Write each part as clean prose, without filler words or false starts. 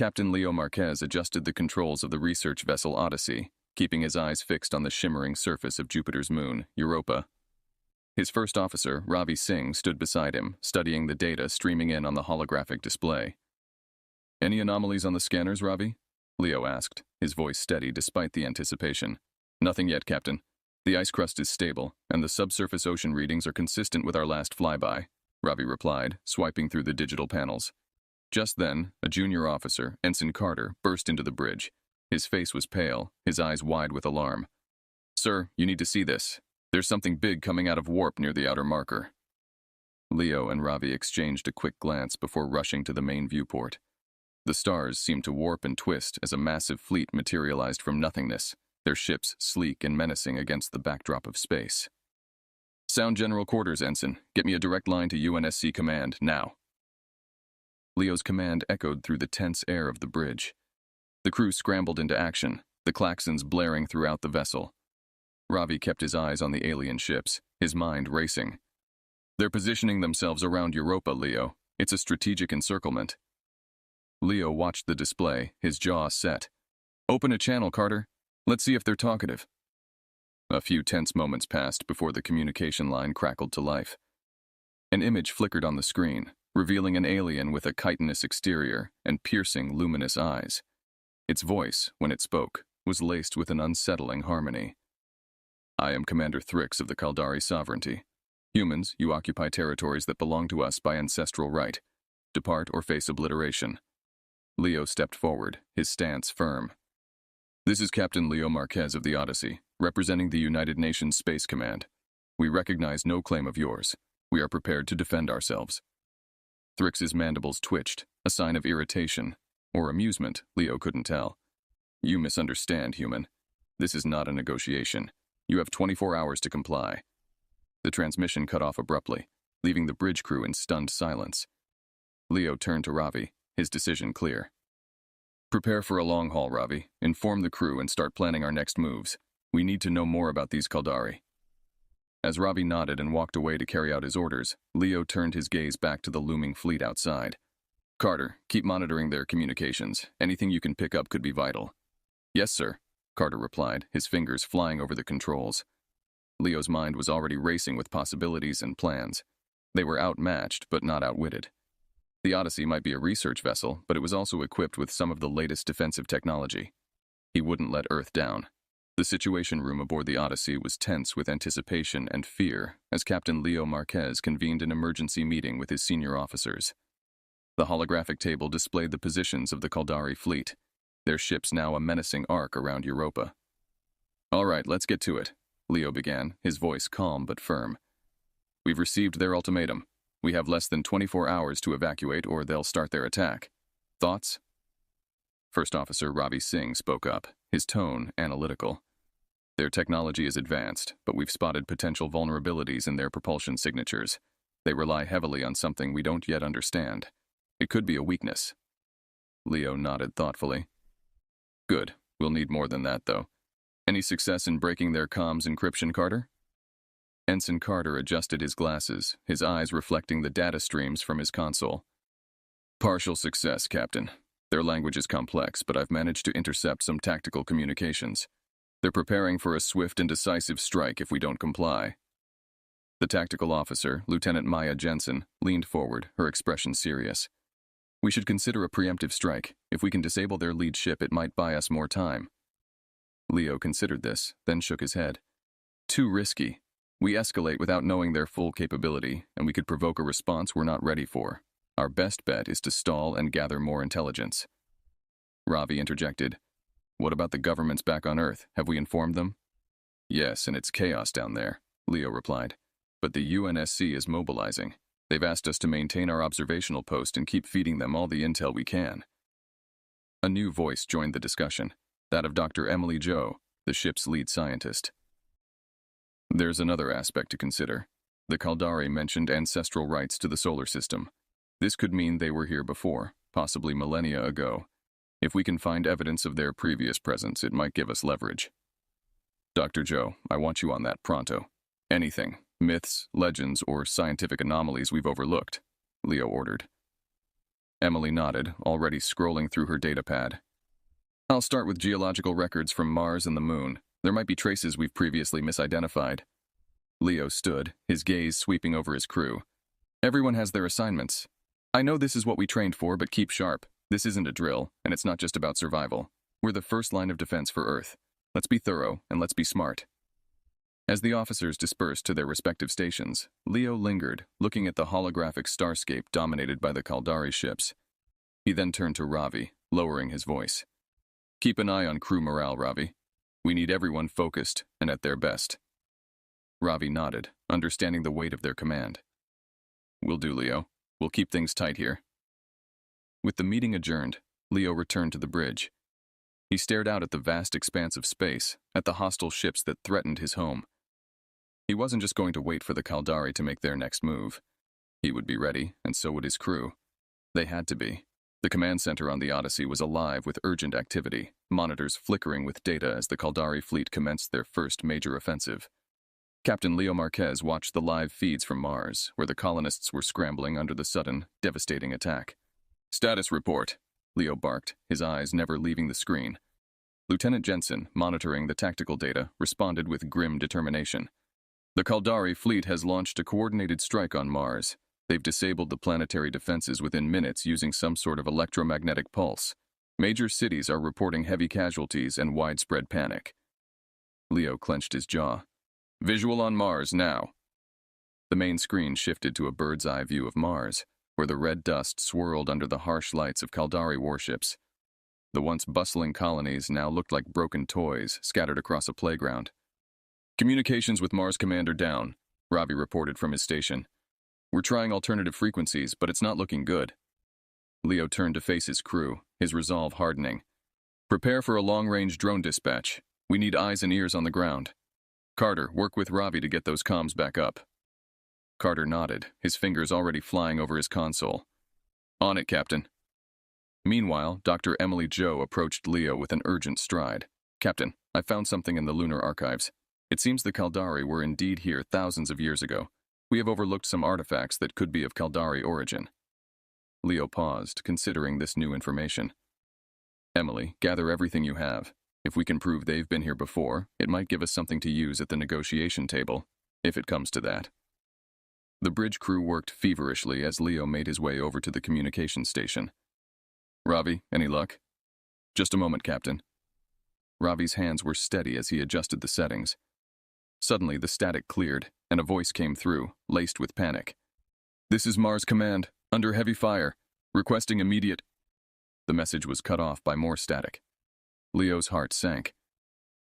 Captain Leo Marquez adjusted the controls of the research vessel Odyssey, keeping his eyes fixed on the shimmering surface of Jupiter's moon, Europa. His first officer, Ravi Singh, stood beside him, studying the data streaming in on the holographic display. "Any anomalies on the scanners, Ravi?" Leo asked, his voice steady despite the anticipation. "Nothing yet, Captain. The ice crust is stable, and the subsurface ocean readings are consistent with our last flyby," Ravi replied, swiping through the digital panels. Just then, a junior officer, Ensign Carter, burst into the bridge. His face was pale, his eyes wide with alarm. "Sir, you need to see this. There's something big coming out of warp near the outer marker." Leo and Ravi exchanged a quick glance before rushing to the main viewport. The stars seemed to warp and twist as a massive fleet materialized from nothingness, their ships sleek and menacing against the backdrop of space. "Sound General Quarters, Ensign. Get me a direct line to UNSC Command, now." Leo's command echoed through the tense air of the bridge. The crew scrambled into action, the klaxons blaring throughout the vessel. Ravi kept his eyes on the alien ships, his mind racing. "They're positioning themselves around Europa, Leo. It's a strategic encirclement." Leo watched the display, his jaw set. "Open a channel, Carter. Let's see if they're talkative." A few tense moments passed before the communication line crackled to life. An image flickered on the screen, revealing an alien with a chitinous exterior and piercing, luminous eyes. Its voice, when it spoke, was laced with an unsettling harmony. "I am Commander Thrix of the Caldari Sovereignty. Humans, you occupy territories that belong to us by ancestral right. Depart or face obliteration." Leo stepped forward, his stance firm. "This is Captain Leo Marquez of the Odyssey, representing the United Nations Space Command. We recognize no claim of yours. We are prepared to defend ourselves." Thrix's mandibles twitched, a sign of irritation, or amusement, Leo couldn't tell. "You misunderstand, human. This is not a negotiation. You have 24 hours to comply." The transmission cut off abruptly, leaving the bridge crew in stunned silence. Leo turned to Ravi, his decision clear. "Prepare for a long haul, Ravi. Inform the crew and start planning our next moves. We need to know more about these Caldari." As Ravi nodded and walked away to carry out his orders, Leo turned his gaze back to the looming fleet outside. "Carter, keep monitoring their communications. Anything you can pick up could be vital." "Yes, sir," Carter replied, his fingers flying over the controls. Leo's mind was already racing with possibilities and plans. They were outmatched, but not outwitted. The Odyssey might be a research vessel, but it was also equipped with some of the latest defensive technology. He wouldn't let Earth down. The Situation Room aboard the Odyssey was tense with anticipation and fear as Captain Leo Marquez convened an emergency meeting with his senior officers. The holographic table displayed the positions of the Caldari fleet, their ships now a menacing arc around Europa. "All right, let's get to it," Leo began, his voice calm but firm. "We've received their ultimatum. We have less than 24 hours to evacuate or they'll start their attack. Thoughts?" First Officer Ravi Singh spoke up, his tone analytical. "Their technology is advanced, but we've spotted potential vulnerabilities in their propulsion signatures. They rely heavily on something we don't yet understand. It could be a weakness." Leo nodded thoughtfully. "Good. We'll need more than that, though. Any success in breaking their comms encryption, Carter?" Ensign Carter adjusted his glasses, his eyes reflecting the data streams from his console. "Partial success, Captain. Their language is complex, but I've managed to intercept some tactical communications. They're preparing for a swift and decisive strike if we don't comply." The tactical officer, Lieutenant Maya Jensen, leaned forward, her expression serious. "We should consider a preemptive strike. If we can disable their lead ship, it might buy us more time." Leo considered this, then shook his head. "Too risky. We escalate without knowing their full capability, and we could provoke a response we're not ready for. Our best bet is to stall and gather more intelligence." Ravi interjected. "What about the governments back on Earth? Have we informed them?" "Yes, and it's chaos down there," Leo replied. "But the UNSC is mobilizing. They've asked us to maintain our observational post and keep feeding them all the intel we can." A new voice joined the discussion, that of Dr. Emily Joe, the ship's lead scientist. "There's another aspect to consider. The Caldari mentioned ancestral rights to the solar system. This could mean they were here before, possibly millennia ago. If we can find evidence of their previous presence, it might give us leverage." "Dr. Joe, I want you on that pronto. Anything, myths, legends, or scientific anomalies we've overlooked," Leo ordered. Emily nodded, already scrolling through her datapad. I'll start with geological records from Mars and the Moon. There might be traces we've previously misidentified. Leo stood, his gaze sweeping over his crew. Everyone has their assignments. I know this is what we trained for, but keep sharp. This isn't a drill, and it's not just about survival. We're the first line of defense for Earth. Let's be thorough, and let's be smart. As the officers dispersed to their respective stations, Leo lingered, looking at the holographic starscape dominated by the Caldari ships. He then turned to Ravi, lowering his voice. Keep an eye on crew morale, Ravi. We need everyone focused and at their best. Ravi nodded, understanding the weight of their command. Will do, Leo. We'll keep things tight here. With the meeting adjourned, Leo returned to the bridge. He stared out at the vast expanse of space, at the hostile ships that threatened his home. He wasn't just going to wait for the Caldari to make their next move. He would be ready, and so would his crew. They had to be. The command center on the Odyssey was alive with urgent activity, monitors flickering with data as the Caldari fleet commenced their first major offensive. Captain Leo Marquez watched the live feeds from Mars, where the colonists were scrambling under the sudden, devastating attack. Status report, Leo barked, his eyes never leaving the screen. Lieutenant Jensen, monitoring the tactical data, responded with grim determination. The Caldari fleet has launched a coordinated strike on Mars. They've disabled the planetary defenses within minutes using some sort of electromagnetic pulse. Major cities are reporting heavy casualties and widespread panic. Leo clenched his jaw. Visual on Mars, now. The main screen shifted to a bird's-eye view of Mars, where the red dust swirled under the harsh lights of Caldari warships. The once bustling colonies now looked like broken toys scattered across a playground. Communications with Mars Commander down, Ravi reported from his station. We're trying alternative frequencies, but it's not looking good. Leo turned to face his crew, his resolve hardening. Prepare for a long-range drone dispatch. We need eyes and ears on the ground. Carter, work with Ravi to get those comms back up. Carter nodded, his fingers already flying over his console. On it, Captain. Meanwhile, Dr. Emily Jo approached Leo with an urgent stride. Captain, I found something in the lunar archives. It seems the Caldari were indeed here thousands of years ago. We have overlooked some artifacts that could be of Caldari origin. Leo paused, considering this new information. Emily, gather everything you have. If we can prove they've been here before, it might give us something to use at the negotiation table, if it comes to that. The bridge crew worked feverishly as Leo made his way over to the communications station. Ravi, any luck? Just a moment, Captain. Ravi's hands were steady as he adjusted the settings. Suddenly, the static cleared, and a voice came through, laced with panic. This is Mars Command, under heavy fire, requesting immediate... The message was cut off by more static. Leo's heart sank.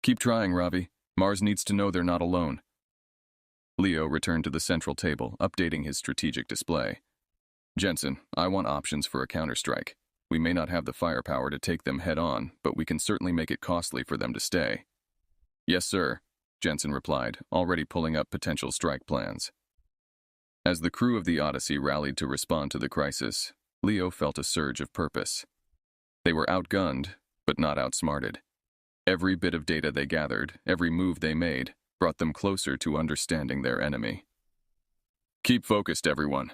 Keep trying, Ravi. Mars needs to know they're not alone. Leo returned to the central table, updating his strategic display. Jensen, I want options for a counterstrike. We may not have the firepower to take them head-on, but we can certainly make it costly for them to stay. Yes, sir, Jensen replied, already pulling up potential strike plans. As the crew of the Odyssey rallied to respond to the crisis, Leo felt a surge of purpose. They were outgunned, but not outsmarted. Every bit of data they gathered, every move they made, brought them closer to understanding their enemy. Keep focused, everyone,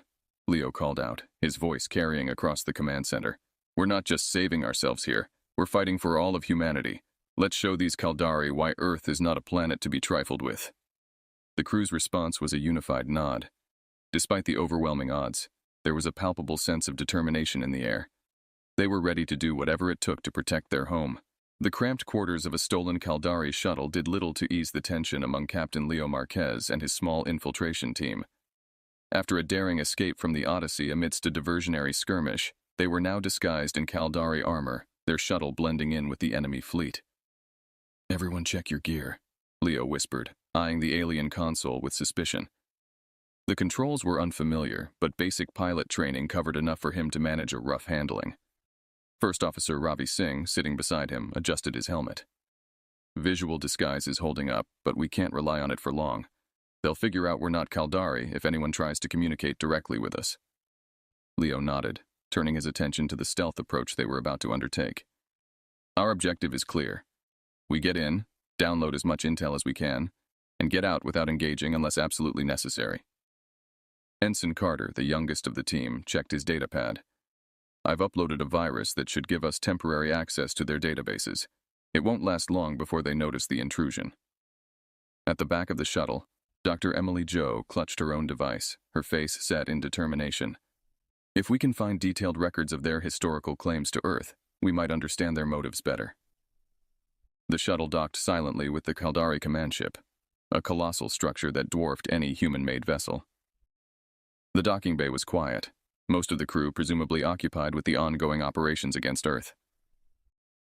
Leo called out, his voice carrying across the command center. We're not just saving ourselves here, we're fighting for all of humanity. Let's show these Caldari why Earth is not a planet to be trifled with. The crew's response was a unified nod. Despite the overwhelming odds, there was a palpable sense of determination in the air. They were ready to do whatever it took to protect their home. The cramped quarters of a stolen Caldari shuttle did little to ease the tension among Captain Leo Marquez and his small infiltration team. After a daring escape from the Odyssey amidst a diversionary skirmish, they were now disguised in Caldari armor, their shuttle blending in with the enemy fleet. Everyone check your gear, Leo whispered, eyeing the alien console with suspicion. The controls were unfamiliar, but basic pilot training covered enough for him to manage a rough handling. First Officer Ravi Singh, sitting beside him, adjusted his helmet. Visual disguise is holding up, but we can't rely on it for long. They'll figure out we're not Caldari if anyone tries to communicate directly with us. Leo nodded, turning his attention to the stealth approach they were about to undertake. Our objective is clear. We get in, download as much intel as we can, and get out without engaging unless absolutely necessary. Ensign Carter, the youngest of the team, checked his datapad. I've uploaded a virus that should give us temporary access to their databases. It won't last long before they notice the intrusion. At the back of the shuttle, Dr. Emily Jo clutched her own device, her face set in determination. If we can find detailed records of their historical claims to Earth, we might understand their motives better. The shuttle docked silently with the Caldari command ship, a colossal structure that dwarfed any human-made vessel. The docking bay was quiet, most of the crew presumably occupied with the ongoing operations against Earth.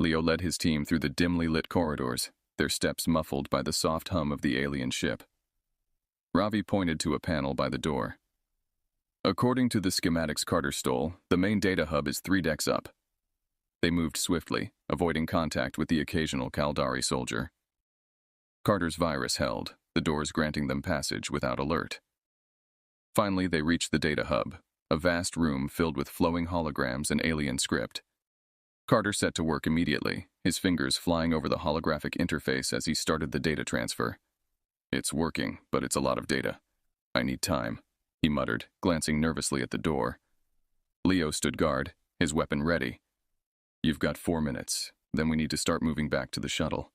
Leo led his team through the dimly lit corridors, their steps muffled by the soft hum of the alien ship. Ravi pointed to a panel by the door. According to the schematics Carter stole, the main data hub is 3 decks up. They moved swiftly, avoiding contact with the occasional Caldari soldier. Carter's virus held, the doors granting them passage without alert. Finally, they reached the data hub, a vast room filled with flowing holograms and alien script. Carter set to work immediately, his fingers flying over the holographic interface as he started the data transfer. It's working, but it's a lot of data. I need time, he muttered, glancing nervously at the door. Leo stood guard, his weapon ready. You've got 4 minutes, then we need to start moving back to the shuttle.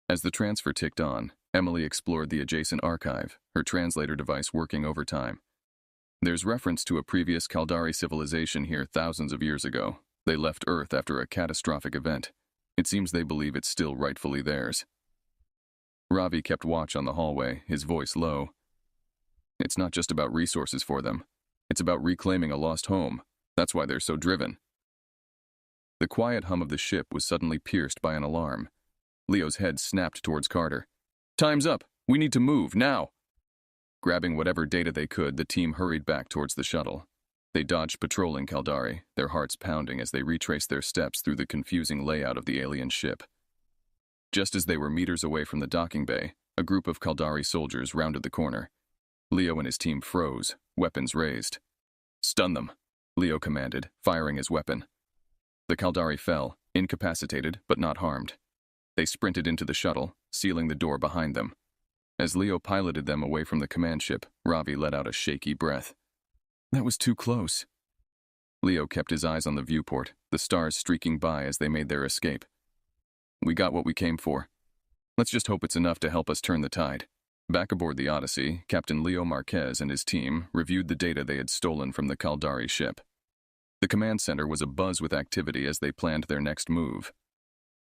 As the transfer ticked on, Emily explored the adjacent archive, her translator device working overtime. There's reference to a previous Caldari civilization here thousands of years ago. They left Earth after a catastrophic event. It seems they believe it's still rightfully theirs. Ravi kept watch on the hallway, his voice low. It's not just about resources for them. It's about reclaiming a lost home. That's why they're so driven. The quiet hum of the ship was suddenly pierced by an alarm. Leo's head snapped towards Carter. Time's up! We need to move, now! Grabbing whatever data they could, the team hurried back towards the shuttle. They dodged patrolling Caldari, their hearts pounding as they retraced their steps through the confusing layout of the alien ship. Just as they were meters away from the docking bay, a group of Caldari soldiers rounded the corner. Leo and his team froze, weapons raised. Stun them, Leo commanded, firing his weapon. The Caldari fell, incapacitated but not harmed. They sprinted into the shuttle, sealing the door behind them. As Leo piloted them away from the command ship, Ravi let out a shaky breath. That was too close. Leo kept his eyes on the viewport, the stars streaking by as they made their escape. We got what we came for. Let's just hope it's enough to help us turn the tide. Back aboard the Odyssey, Captain Leo Marquez and his team reviewed the data they had stolen from the Caldari ship. The command center was abuzz with activity as they planned their next move.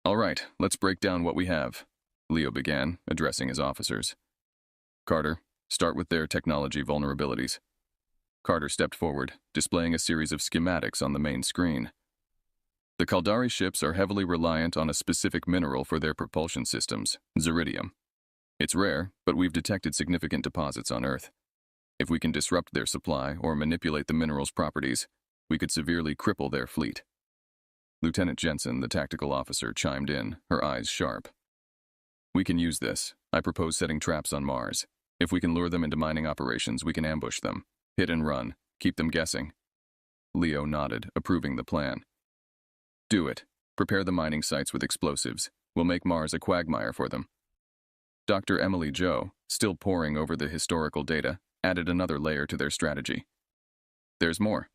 All right, let's break down what we have, Leo began, addressing his officers. Carter, start with their technology vulnerabilities. Carter stepped forward, displaying a series of schematics on the main screen. The Caldari ships are heavily reliant on a specific mineral for their propulsion systems, ziridium. It's rare, but we've detected significant deposits on Earth. If we can disrupt their supply or manipulate the mineral's properties, we could severely cripple their fleet. Lieutenant Jensen, the tactical officer, chimed in, her eyes sharp. We can use this. I propose setting traps on Mars. If we can lure them into mining operations, we can ambush them. Hit and run. Keep them guessing. Leo nodded, approving the plan. Do it. Prepare the mining sites with explosives. We'll make Mars a quagmire for them. Dr. Emily Jo, still poring over the historical data, added another layer to their strategy. There's more.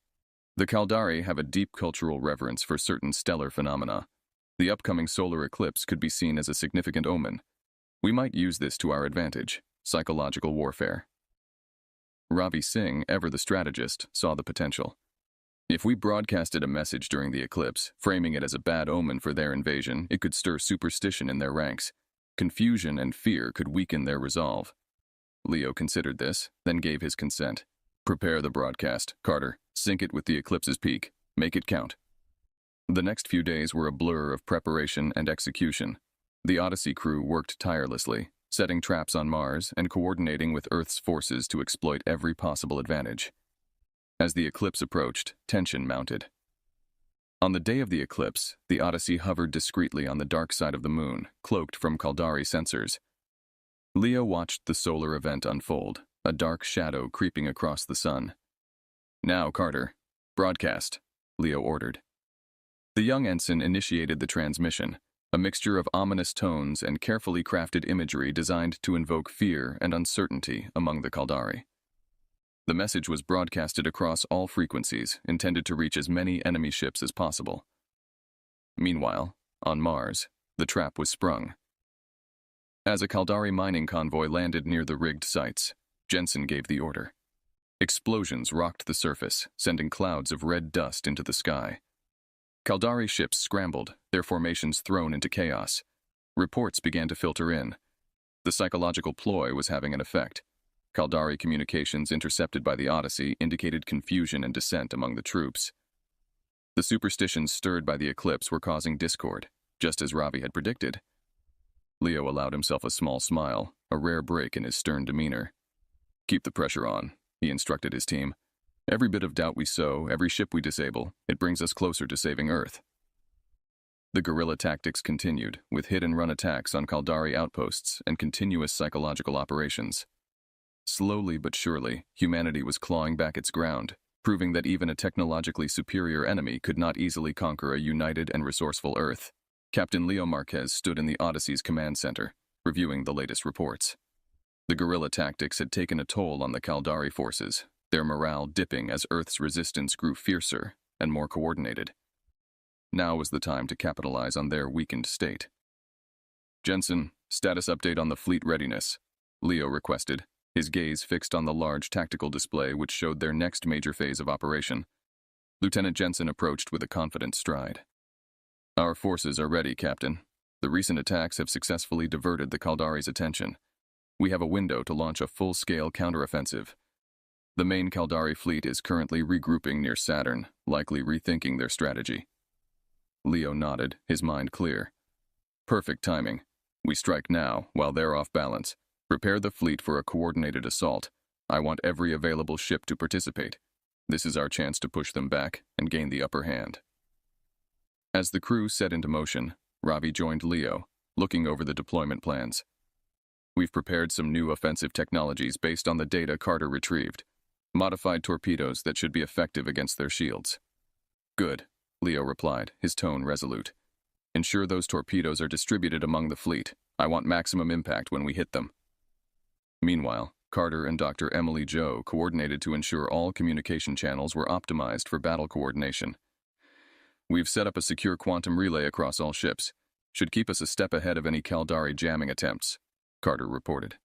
The Caldari have a deep cultural reverence for certain stellar phenomena. The upcoming solar eclipse could be seen as a significant omen. We might use this to our advantage. Psychological warfare. Ravi Singh, ever the strategist, saw the potential. If we broadcasted a message during the eclipse, framing it as a bad omen for their invasion, it could stir superstition in their ranks. Confusion and fear could weaken their resolve. Leo considered this, then gave his consent. Prepare the broadcast, Carter. Sync it with the eclipse's peak. Make it count. The next few days were a blur of preparation and execution. The Odyssey crew worked tirelessly, setting traps on Mars and coordinating with Earth's forces to exploit every possible advantage. As the eclipse approached, tension mounted. On the day of the eclipse, the Odyssey hovered discreetly on the dark side of the moon, cloaked from Caldari sensors. Leo watched the solar event unfold, a dark shadow creeping across the sun. Now, Carter. Broadcast, Leo ordered. The young ensign initiated the transmission, a mixture of ominous tones and carefully crafted imagery designed to invoke fear and uncertainty among the Caldari. The message was broadcasted across all frequencies, intended to reach as many enemy ships as possible. Meanwhile, on Mars, the trap was sprung. As a Caldari mining convoy landed near the rigged sites, Jensen gave the order. Explosions rocked the surface, sending clouds of red dust into the sky. Caldari ships scrambled, their formations thrown into chaos. Reports began to filter in. The psychological ploy was having an effect. Caldari communications intercepted by the Odyssey indicated confusion and dissent among the troops. The superstitions stirred by the eclipse were causing discord, just as Ravi had predicted. Leo allowed himself a small smile, a rare break in his stern demeanor. "Keep the pressure on," he instructed his team. "Every bit of doubt we sow, every ship we disable, it brings us closer to saving Earth." The guerrilla tactics continued, with hit-and-run attacks on Caldari outposts and continuous psychological operations. Slowly but surely, humanity was clawing back its ground, proving that even a technologically superior enemy could not easily conquer a united and resourceful Earth. Captain Leo Marquez stood in the Odyssey's command center, reviewing the latest reports. The guerrilla tactics had taken a toll on the Caldari forces, their morale dipping as Earth's resistance grew fiercer and more coordinated. Now was the time to capitalize on their weakened state. "Jensen, status update on the fleet readiness," Leo requested, his gaze fixed on the large tactical display which showed their next major phase of operation. Lieutenant Jensen approached with a confident stride. "Our forces are ready, Captain. The recent attacks have successfully diverted the Caldari's attention. We have a window to launch a full-scale counteroffensive. The main Caldari fleet is currently regrouping near Saturn, likely rethinking their strategy." Leo nodded, his mind clear. "Perfect timing. We strike now, while they're off balance. Prepare the fleet for a coordinated assault. I want every available ship to participate. This is our chance to push them back and gain the upper hand." As the crew set into motion, Ravi joined Leo, looking over the deployment plans. "We've prepared some new offensive technologies based on the data Carter retrieved. Modified torpedoes that should be effective against their shields." "Good," Leo replied, his tone resolute. "Ensure those torpedoes are distributed among the fleet. I want maximum impact when we hit them." Meanwhile, Carter and Dr. Emily Jo coordinated to ensure all communication channels were optimized for battle coordination. "We've set up a secure quantum relay across all ships. Should keep us a step ahead of any Caldari jamming attempts," Carter reported.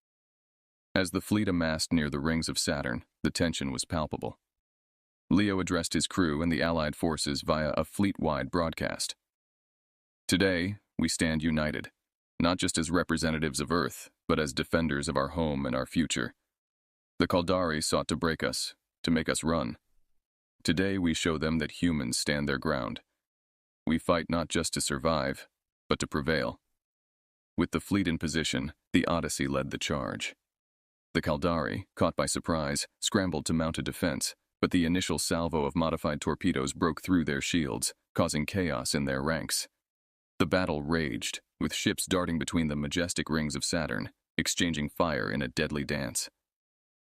As the fleet amassed near the rings of Saturn, the tension was palpable. Leo addressed his crew and the Allied forces via a fleet-wide broadcast. "Today, we stand united, not just as representatives of Earth, but as defenders of our home and our future. The Caldari sought to break us, to make us run. Today we show them that humans stand their ground. We fight not just to survive, but to prevail." With the fleet in position, the Odyssey led the charge. The Caldari, caught by surprise, scrambled to mount a defense, but the initial salvo of modified torpedoes broke through their shields, causing chaos in their ranks. The battle raged, with ships darting between the majestic rings of Saturn, exchanging fire in a deadly dance.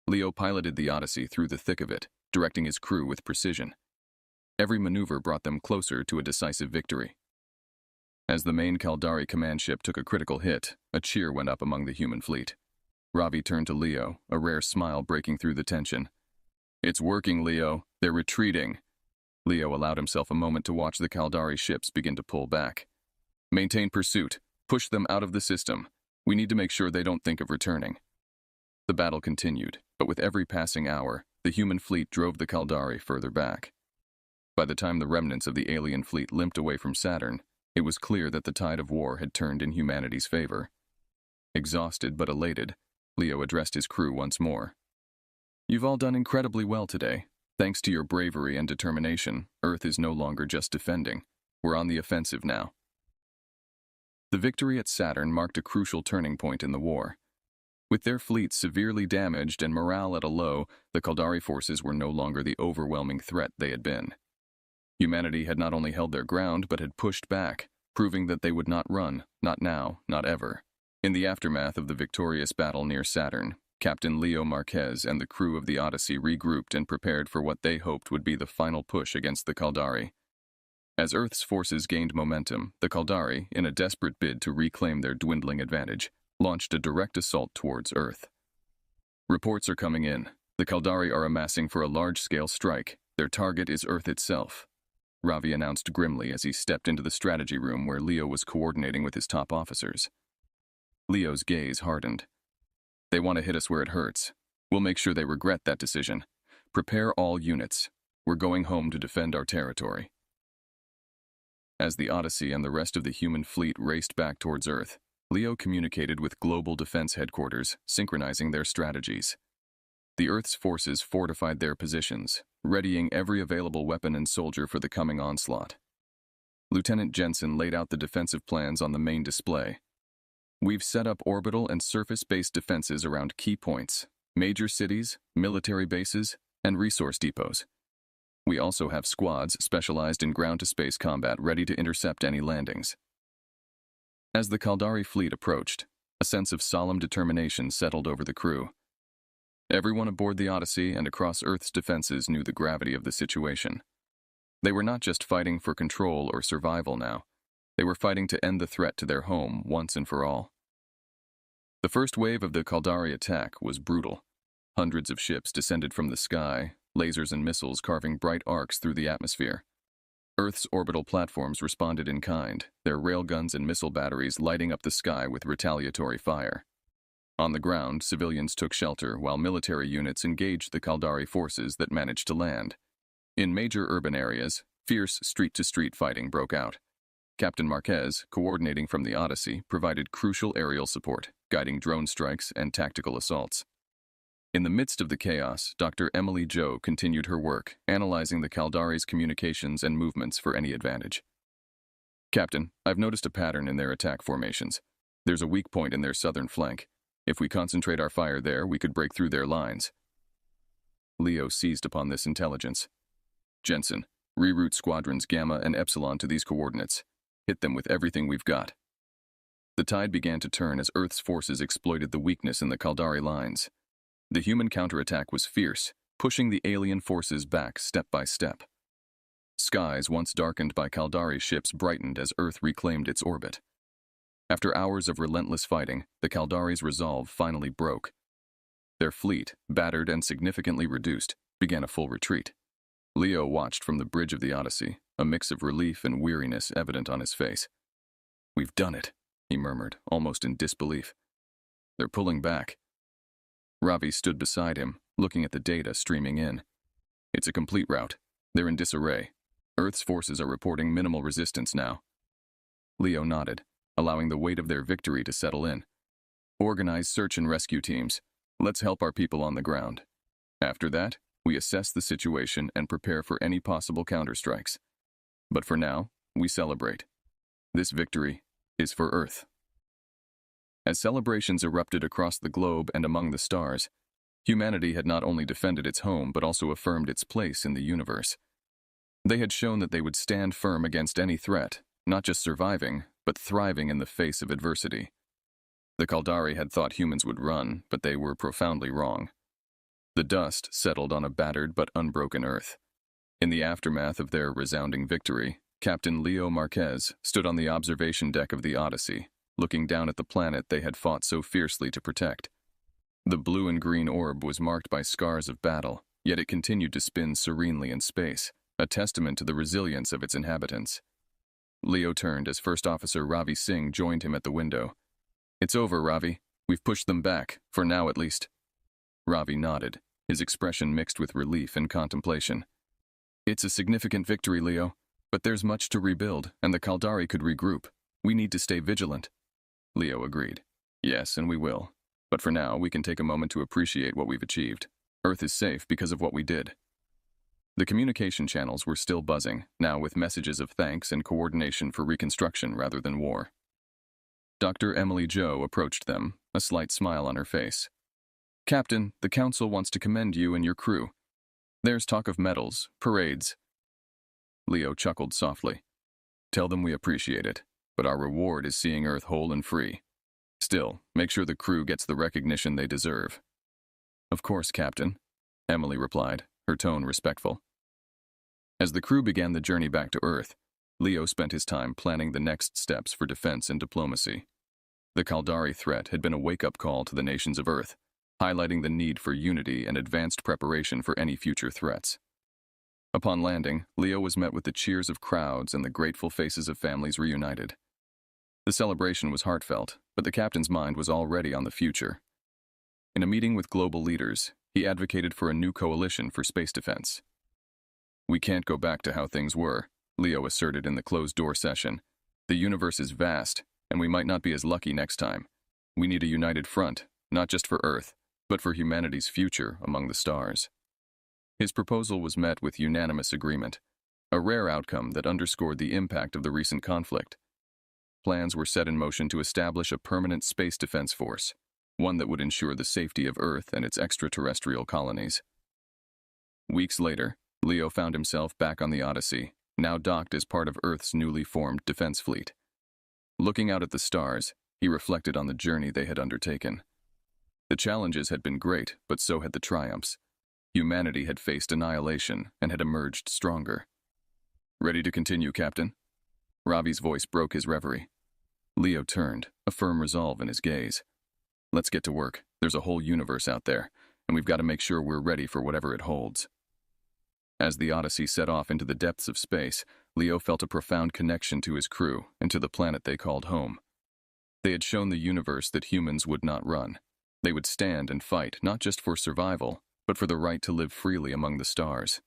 Leo piloted the Odyssey through the thick of it, directing his crew with precision. Every maneuver brought them closer to a decisive victory. As the main Caldari command ship took a critical hit, a cheer went up among the human fleet. Ravi turned to Leo, a rare smile breaking through the tension. "It's working, Leo. They're retreating." Leo allowed himself a moment to watch the Caldari ships begin to pull back. "Maintain pursuit. Push them out of the system. We need to make sure they don't think of returning." The battle continued, but with every passing hour, the human fleet drove the Caldari further back. By the time the remnants of the alien fleet limped away from Saturn, it was clear that the tide of war had turned in humanity's favor. Exhausted but elated, Leo addressed his crew once more. "You've all done incredibly well today. Thanks to your bravery and determination, Earth is no longer just defending. We're on the offensive now." The victory at Saturn marked a crucial turning point in the war. With their fleet severely damaged and morale at a low, the Caldari forces were no longer the overwhelming threat they had been. Humanity had not only held their ground, but had pushed back, proving that they would not run, not now, not ever. In the aftermath of the victorious battle near Saturn, Captain Leo Marquez and the crew of the Odyssey regrouped and prepared for what they hoped would be the final push against the Caldari. As Earth's forces gained momentum, the Caldari, in a desperate bid to reclaim their dwindling advantage, launched a direct assault towards Earth. "Reports are coming in. The Kaldari are amassing for a large-scale strike. Their target is Earth itself, Ravi announced grimly as he stepped into the strategy room where Leo was coordinating with his top officers. Leo's gaze hardened. They want to hit us where it hurts. We'll make sure they regret that decision. Prepare all units. We're going home to defend our territory. As the Odyssey and the rest of the human fleet raced back towards Earth, Leo communicated with Global Defense Headquarters, synchronizing their strategies. The Earth's forces fortified their positions, readying every available weapon and soldier for the coming onslaught. Lieutenant Jensen laid out the defensive plans on the main display. We've set up orbital and surface-based defenses around key points, major cities, military bases, and resource depots. We also have squads specialized in ground-to-space combat ready to intercept any landings. As the Kaldari fleet approached, a sense of solemn determination settled over the crew. Everyone aboard the Odyssey and across Earth's defenses knew the gravity of the situation. They were not just fighting for control or survival now. They were fighting to end the threat to their home once and for all. The first wave of the Kaldari attack was brutal. Hundreds of ships descended from the sky, lasers and missiles carving bright arcs through the atmosphere. Earth's orbital platforms responded in kind, their railguns and missile batteries lighting up the sky with retaliatory fire. On the ground, civilians took shelter while military units engaged the Kaldari forces that managed to land. In major urban areas, fierce street-to-street fighting broke out. Captain Marquez, coordinating from the Odyssey, provided crucial aerial support, guiding drone strikes and tactical assaults. In the midst of the chaos, Dr. Emily Jo continued her work, analyzing the Kaldari's communications and movements for any advantage. Captain, I've noticed a pattern in their attack formations. There's a weak point in their southern flank. If we concentrate our fire there, we could break through their lines. Leo seized upon this intelligence. Jensen, reroute squadrons Gamma and Epsilon to these coordinates. Hit them with everything we've got. The tide began to turn as Earth's forces exploited the weakness in the Kaldari lines. The human counterattack was fierce, pushing the alien forces back step by step. Skies once darkened by Kaldari ships brightened as Earth reclaimed its orbit. After hours of relentless fighting, the Kaldari's resolve finally broke. Their fleet, battered and significantly reduced, began a full retreat. Leo watched from the bridge of the Odyssey, a mix of relief and weariness evident on his face. "We've done it," he murmured, almost in disbelief. "They're pulling back." Ravi stood beside him, looking at the data streaming in. "It's a complete rout. They're in disarray. Earth's forces are reporting minimal resistance now." Leo nodded, allowing the weight of their victory to settle in. "Organize search and rescue teams. Let's help our people on the ground. After that, we assess the situation and prepare for any possible counterstrikes. But for now, we celebrate. This victory is for Earth." As celebrations erupted across the globe and among the stars, humanity had not only defended its home but also affirmed its place in the universe. They had shown that they would stand firm against any threat, not just surviving, but thriving in the face of adversity. The Kaldari had thought humans would run, but they were profoundly wrong. The dust settled on a battered but unbroken Earth. In the aftermath of their resounding victory, Captain Leo Marquez stood on the observation deck of the Odyssey, looking down at the planet they had fought so fiercely to protect. The blue and green orb was marked by scars of battle, yet it continued to spin serenely in space, a testament to the resilience of its inhabitants. Leo turned as First Officer Ravi Singh joined him at the window. "It's over, Ravi. We've pushed them back, for now at least." Ravi nodded, his expression mixed with relief and contemplation. "It's a significant victory, Leo, but there's much to rebuild, and the Kaldari could regroup. We need to stay vigilant." Leo agreed. "Yes, and we will. But for now, we can take a moment to appreciate what we've achieved. Earth is safe because of what we did." The communication channels were still buzzing, now with messages of thanks and coordination for reconstruction rather than war. Dr. Emily Jo approached them, a slight smile on her face. "Captain, the Council wants to commend you and your crew. There's talk of medals, parades." Leo chuckled softly. "Tell them we appreciate it, but our reward is seeing Earth whole and free. Still, make sure the crew gets the recognition they deserve." "Of course, Captain," Emily replied, her tone respectful. As the crew began the journey back to Earth, Leo spent his time planning the next steps for defense and diplomacy. The Kaldari threat had been a wake-up call to the nations of Earth. highlighting the need for unity and advanced preparation for any future threats. Upon landing, Leo was met with the cheers of crowds and the grateful faces of families reunited. The celebration was heartfelt, but the captain's mind was already on the future. In a meeting with global leaders, he advocated for a new coalition for space defense. "We can't go back to how things were," Leo asserted in the closed-door session. "The universe is vast, and we might not be as lucky next time. We need a united front, not just for Earth, but for humanity's future among the stars." His proposal was met with unanimous agreement, a rare outcome that underscored the impact of the recent conflict. Plans were set in motion to establish a permanent space defense force, one that would ensure the safety of Earth and its extraterrestrial colonies. Weeks later, Leo found himself back on the Odyssey, now docked as part of Earth's newly formed defense fleet. Looking out at the stars, he reflected on the journey they had undertaken. The challenges had been great, but so had the triumphs. Humanity had faced annihilation and had emerged stronger. "Ready to continue, Captain?" Ravi's voice broke his reverie. Leo turned, a firm resolve in his gaze. "Let's get to work. There's a whole universe out there, and we've got to make sure we're ready for whatever it holds." As the Odyssey set off into the depths of space, Leo felt a profound connection to his crew and to the planet they called home. They had shown the universe that humans would not run. They would stand and fight not just for survival, but for the right to live freely among the stars.